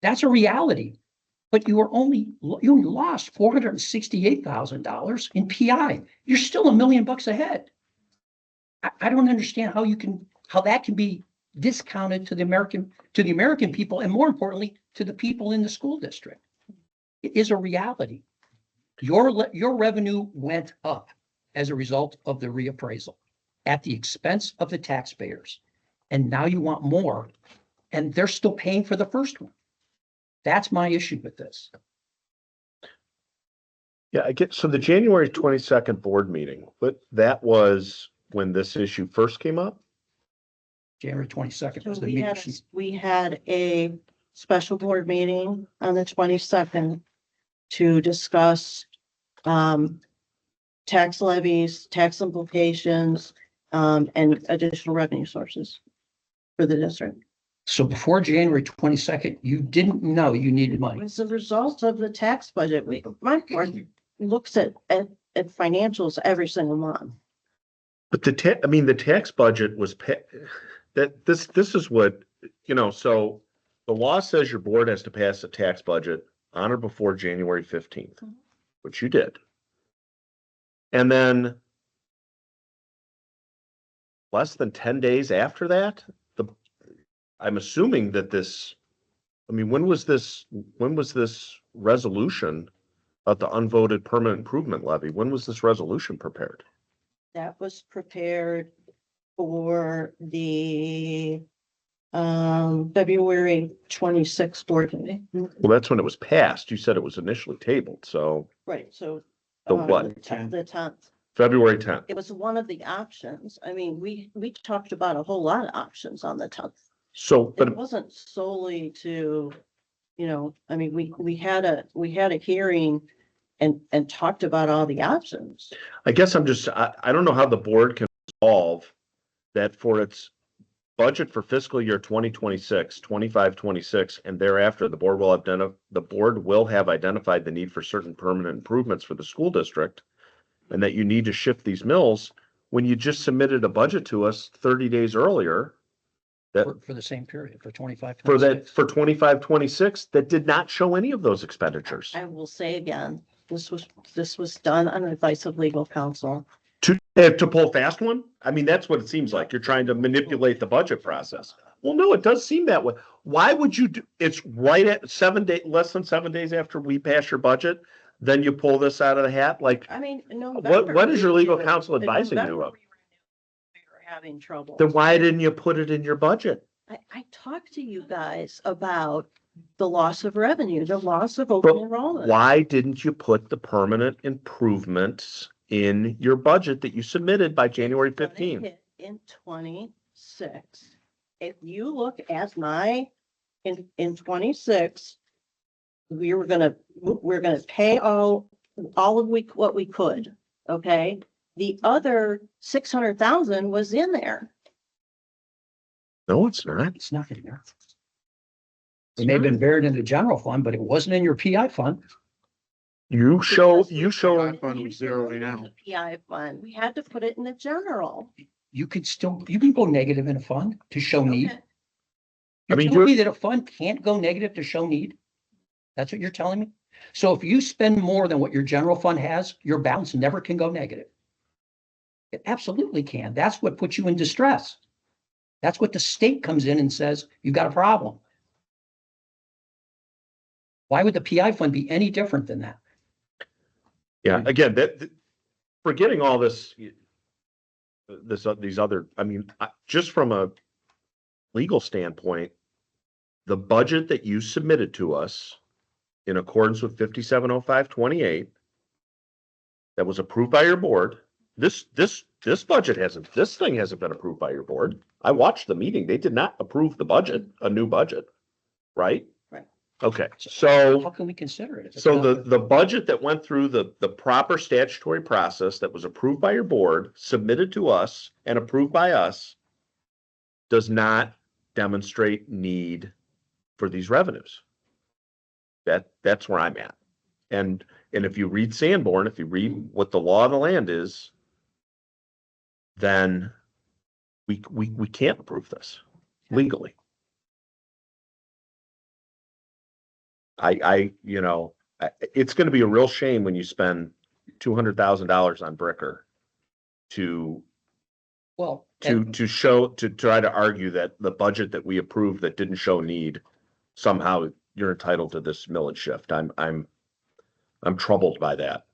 That's a reality. But you only lost $468,000 in PI. You're still $1 million ahead. I don't understand how that can be discounted to the American people, and more importantly, to the people in the school district. It is a reality. Your revenue went up as a result of the reappraisal at the expense of the taxpayers. And now you want more, and they're still paying for the first one. That's my issue with this. Yeah, I get, so the January 22nd board meeting, but that was when this issue first came up? January 22nd So was the we meeting. had, we had a special board meeting on the 22nd to discuss tax levies, tax implications, and additional revenue sources for the district. So before January 22nd, you didn't know you needed money. As a result of the tax budget, my board looks at financials every single month. But the tax budget was this is what, so the law says your board has to pass a tax budget on or before January 15th, which you did. And then less than 10 days after that, I'm assuming that when was this resolution of the unvoted permanent improvement levy? When was this resolution prepared? That was prepared for the February 26th board meeting. Well, that's when it was passed. You said it was initially tabled, so Right, so. The what? The 10th. February 10th. It was one of the options. I mean, we talked about a whole lot of options on the 10th. So, It wasn't solely to, I mean, we had a hearing and talked about all the options. I guess I don't know how the board can resolve that for its budget for fiscal year 2026, 25-26, and thereafter, the board will have identified the need for certain permanent improvements for the school district, and that you need to shift these mills when you just submitted a budget to us 30 days earlier. For the same period, for 25. For 25-26, that did not show any of those expenditures. I will say again, this was done on advice of legal counsel. To pull fast one? I mean, that's what it seems like. You're trying to manipulate the budget process. Well, no, it does seem that way. Why would you it's right at less than 7 days after we pass your budget, then you pull this out of the hat? Like, I mean, no. what is your legal counsel advising you of? We were having trouble. Then why didn't you put it in your budget? I talked to you guys about the loss of revenue, the loss of open enrollment. Why didn't you put the permanent improvements in your budget that you submitted by January 15th? In 26, if you look at in 26, we're gonna pay all of what we could, okay? The other 600,000 was in there. No, it's not. It's not in there. It may have been buried in the general fund, but it wasn't in your PI fund. You show. Fund was zeroing out. The PI fund, we had to put it in the general. You can go negative in a fund to show need. Okay. You're I mean, telling me that a fund can't go negative to show need? That's what you're telling me? So if you spend more than what your general fund has, your balance never can go negative. It absolutely can. That's what puts you in distress. That's what the state comes in and says, you've got a problem. Why would the PI fund be any different than that? Yeah, again, forgetting all this, these other, I mean, just from a legal standpoint, the budget that you submitted to us in accordance with 570528 that was approved by your board, this budget this thing hasn't been approved by your board. I watched the meeting. They did not approve the budget, a new budget, right? Right. Okay, so. How can we consider it? So the budget that went through the proper statutory process that was approved by your board, submitted to us and approved by us, does not demonstrate need for these revenues. That's where I'm at. And if you read Sanborn, if you read what the law of the land is, then we can't approve this legally. It's going to be a real shame when you spend $200,000 on Bricker to try to argue that the budget that we approved that didn't show need, somehow you're entitled to this millage shift. I'm troubled by that.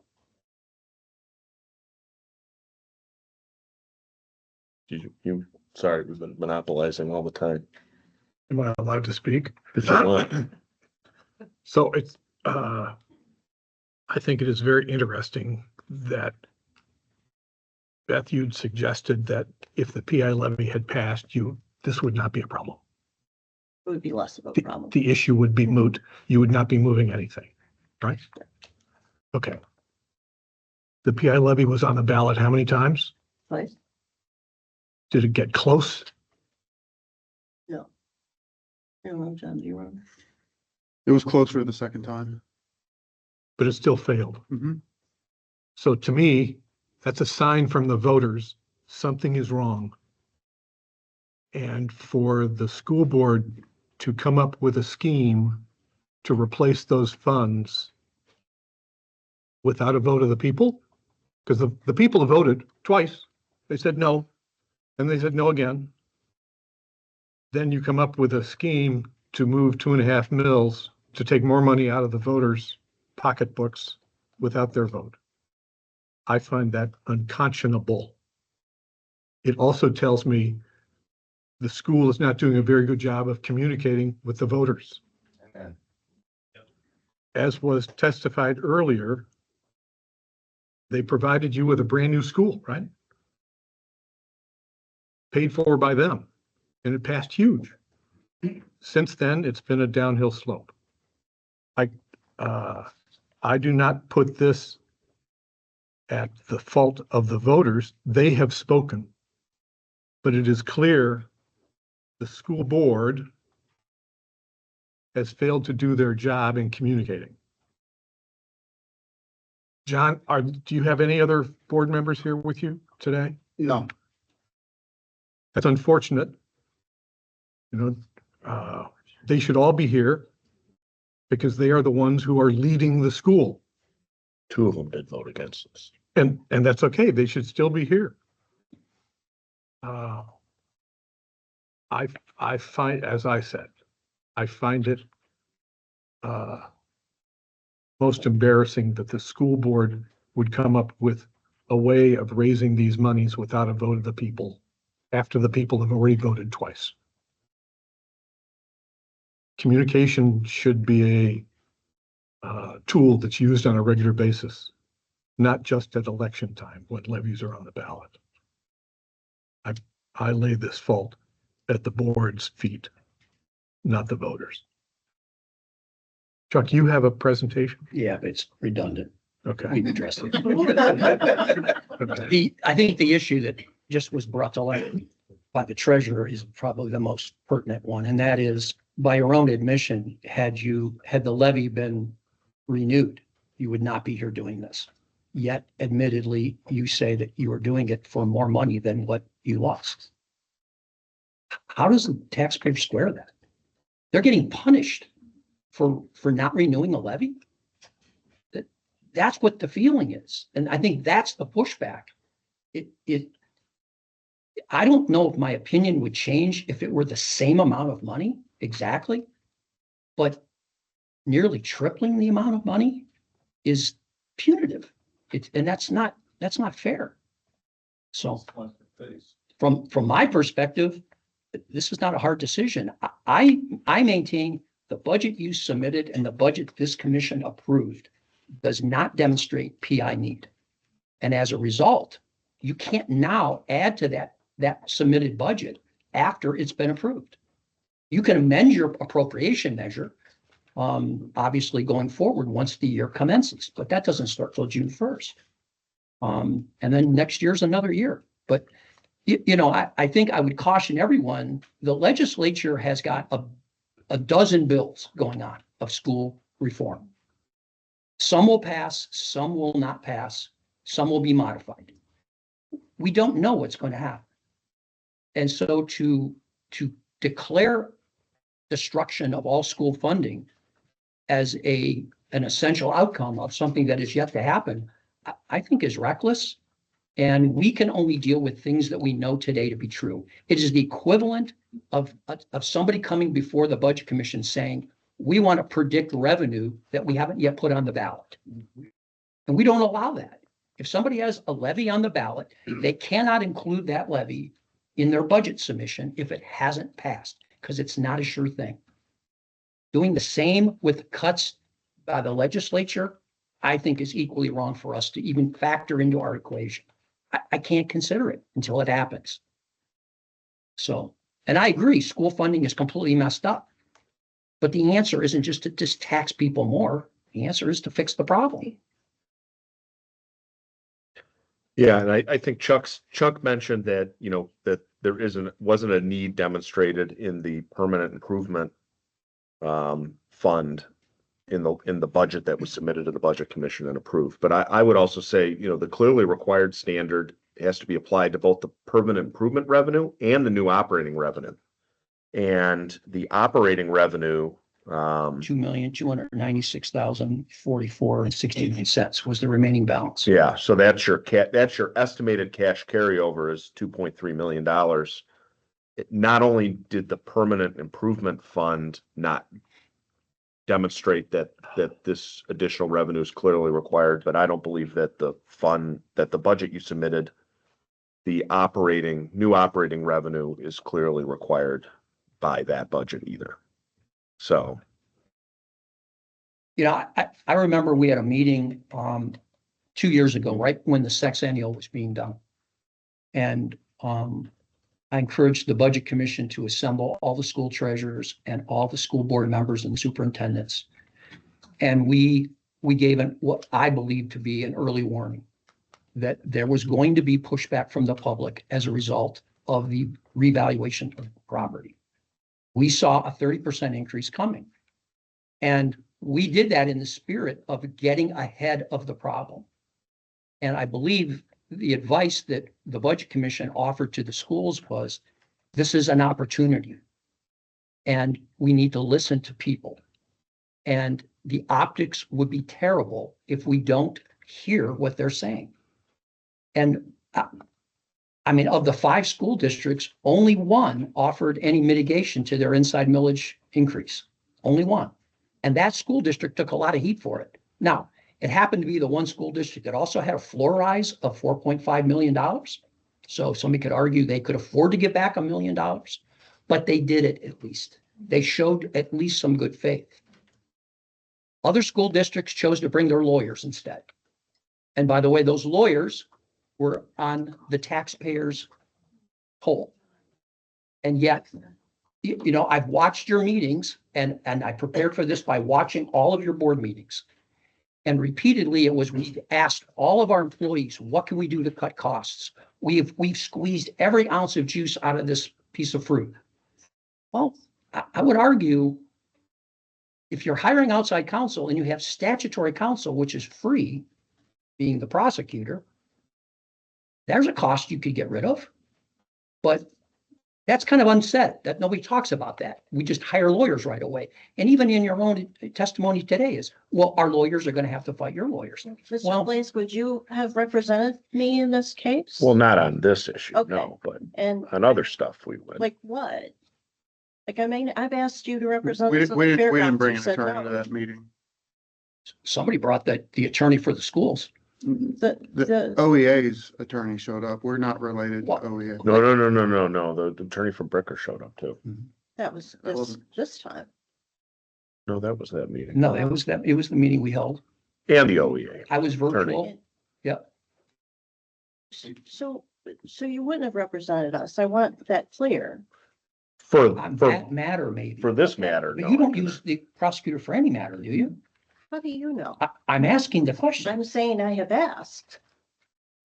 Sorry, we've been monopolizing all the time. Am I allowed to speak? If you want. So I think it is very interesting that Beth, you'd suggested that if the PI levy had passed, you this would not be a problem. It would be less of a The, problem. the issue would be moot. You would not be moving anything, right? Okay. The PI levy was on the ballot how many times? Right? Did it get close? No. I don't know, John, do you remember? It was closer the second time. But it still failed. Mhm. So to me, that's a sign from the voters, something is wrong. And for the school board to come up with a scheme to replace those funds without a vote of the people, because the people voted twice. They said no, and they said no again. Then you come up with a scheme to move 2.5 mils to take more money out of the voters' pocketbooks without their vote. I find that unconscionable. It also tells me the school is not doing a very good job of communicating with the voters. As was testified earlier, they provided you with a brand new school, right? Paid for by them, and it passed huge. Since then, it's been a downhill slope. I do not put this at the fault of the voters. They have spoken. But it is clear the school board has failed to do their job in communicating. John, do you have any other board members here with you today? No. That's unfortunate. They should all be here because they are the ones who are leading the school. 2 of them did vote against this. And that's okay. They should still be here. I find, as I said, I find it most embarrassing that the school board would come up with a way of raising these monies without a vote of the people after the people have already voted twice. Communication should be a tool that's used on a regular basis, not just at election time when levies are on the ballot. I lay this fault at the board's feet, not the voters. Chuck, you have a presentation? Yeah, but it's redundant. Okay. We've addressed it. Okay. I think the issue that just was brought to light by the treasurer is probably the most pertinent one, and that is, by your own admission, had the levy been renewed, you would not be here doing this. Yet admittedly, you say that you are doing it for more money than what you lost. How does the taxpayer square that? They're getting punished for not renewing a levy. That's what the feeling is. And I think that's the pushback. I don't know if my opinion would change if it were the same amount of money exactly, but nearly tripling the amount of money is punitive. And that's not fair. So from my perspective, this is not a hard decision. I maintain the budget you submitted and the budget this commission approved does not demonstrate PI need. And as a result, you can't now add to that submitted budget after it's been approved. You can amend your appropriation measure, obviously going forward once the year commences, but that doesn't start till June 1st. And then next year's another year. But, I think I would caution everyone, the legislature has got a dozen bills going on of school reform. Some will pass, some will not pass, some will be modified. We don't know what's going to happen. And so to declare destruction of all school funding as an essential outcome of something that is yet to happen, I think is reckless. And we can only deal with things that we know today to be true. It is the equivalent of somebody coming before the Budget Commission saying, we want to predict revenue that we haven't yet put on the ballot. And we don't allow that. If somebody has a levy on the ballot, they cannot include that levy in their budget submission if it hasn't passed, because it's not a sure thing. Doing the same with cuts by the legislature, I think is equally wrong for us to even factor into our equation. I can't consider it until it happens. So And I agree, school funding is completely messed up. But the answer isn't just to just tax people more. The answer is to fix the problem. Yeah, and I think Chuck mentioned that, that there wasn't a need demonstrated in the permanent improvement fund in the budget that was submitted to the Budget Commission and approved. But I would also say, the clearly required standard has to be applied to both the permanent improvement revenue and the new operating revenue. And the operating revenue, 2,296,044.69 was the remaining balance. yeah, so that's your estimated cash carryover is $2.3 million. Not only did the permanent improvement fund not demonstrate that this additional revenue is clearly required, but I don't believe that the budget you submitted, the new operating revenue is clearly required by that budget either. So. I remember we had a meeting 2 years ago, right when the sexennial was being done. And I encouraged the Budget Commission to assemble all the school treasurers and all the school board members and superintendents. And we gave what I believe to be an early warning that there was going to be pushback from the public as a result of the revaluation of property. We saw a 30% increase coming. And we did that in the spirit of getting ahead of the problem. And I believe the advice that the Budget Commission offered to the schools was, this is an opportunity and we need to listen to people. And the optics would be terrible if we don't hear what they're saying. And of the 5 school districts, only one offered any mitigation to their inside millage increase. Only one. And that school district took a lot of heat for it. Now, it happened to be the one school district that also had a floor rise of $4.5 million. So somebody could argue they could afford to give back $1 million, but they did it at least. They showed at least some good faith. Other school districts chose to bring their lawyers instead. And by the way, those lawyers were on the taxpayers' pole. And yet, I've watched your meetings and I prepared for this by watching all of your board meetings. And repeatedly we asked all of our employees, what can we do to cut costs? We've squeezed every ounce of juice out of this piece of fruit. Well, I would argue if you're hiring outside counsel and you have statutory counsel, which is free, being the prosecutor, there's a cost you could get rid of. But that's kind of unsaid, that nobody talks about that. We just hire lawyers right away. And even in your own testimony today is, well, our lawyers are going to have to fight your lawyers. Mr. Blaze, would you have represented me in this case? Well, not on this issue, Okay. no, but And on other stuff we would. like what? I've asked you to represent. We us at the didn't fairgrounds. bring You an said attorney no. to that meeting. Somebody brought the attorney for the schools. The The, OEA's attorney showed up. We're not related to What? OEA. No. The attorney from Bricker showed up too. that was this time. No, that was that meeting. No, it was the meeting we held. And the OEA. I was virtual. Attorney. Yeah. So you wouldn't have represented us. I want that clear. On For that matter, maybe. this matter, But no. you don't use the prosecutor for any matter, do you? How do you know? I'm asking the question. I'm saying I have asked.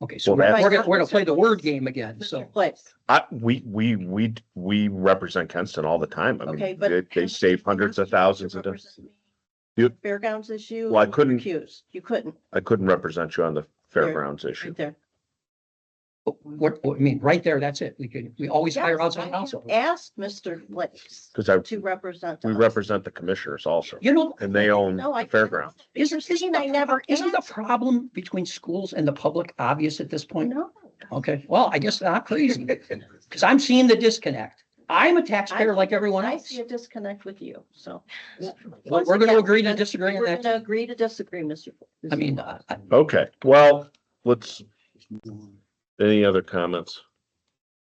Okay, so Well, we're that's- gonna play the word game again, so. Mr. Place. We represent Kenston all the time. I Okay, mean, but. they save hundreds of thousands of dollars. You- Fairgrounds issue. Well, I and couldn't- recused. You couldn't, I couldn't represent you on the fairgrounds issue. right there. What, I mean, right there, that's it. We always hire Yes, outside I have counsel. asked Mr. Place 'Cause to represent. we us. represent the commissioners also, You know, and they own No, I. the fairground. You're saying I never isn't the asked. problem between schools and the public obvious at this point? No. Okay, well, I guess not crazy, because I'm seeing the disconnect. I'm a taxpayer like everyone I else. see a disconnect with you, so. Well, we're gonna agree to disagree on We're that. gonna agree to disagree, Mr. I mean, Okay, well, any other comments?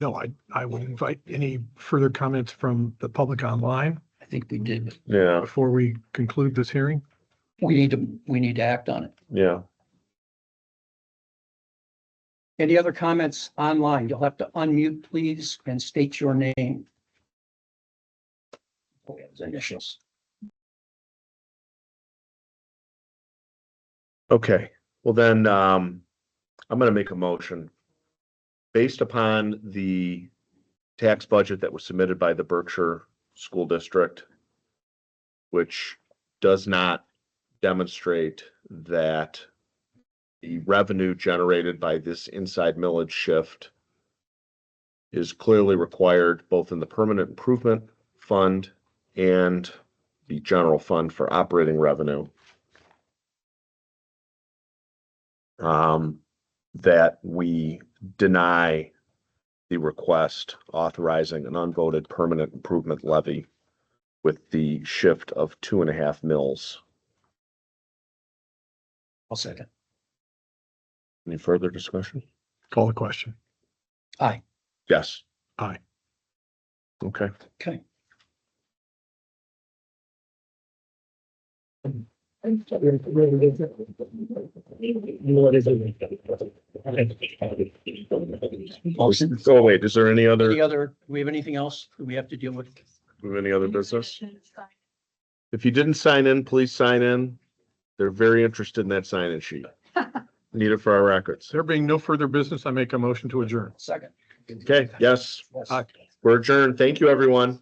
No, I would invite any further comments from the public online I think we did. Yeah, before we conclude this hearing. We need to act on it. yeah. Any other comments online? You'll have to unmute, please, and state your name. Initials. Okay, well then, I'm gonna make a motion. Based upon the tax budget that was submitted by the Berkshire School District, which does not demonstrate that the revenue generated by this inside millage shift is clearly required both in the permanent improvement fund and the general fund for operating revenue. That we deny the request authorizing an unvoted permanent improvement levy with the shift of 2.5 mils. I'll second. Any further discussion? Call the question. Aye. Yes. Aye. Okay. Okay. Motion. So wait, is there any other, Any other, do we have anything else that we have to deal with? any other business? If you didn't sign in, please sign in. They're very interested in that sign-in sheet. Need it for our records. There being no further business, I make a motion to adjourn. Second. Okay, yes, Aye. we're adjourned. Thank you, everyone.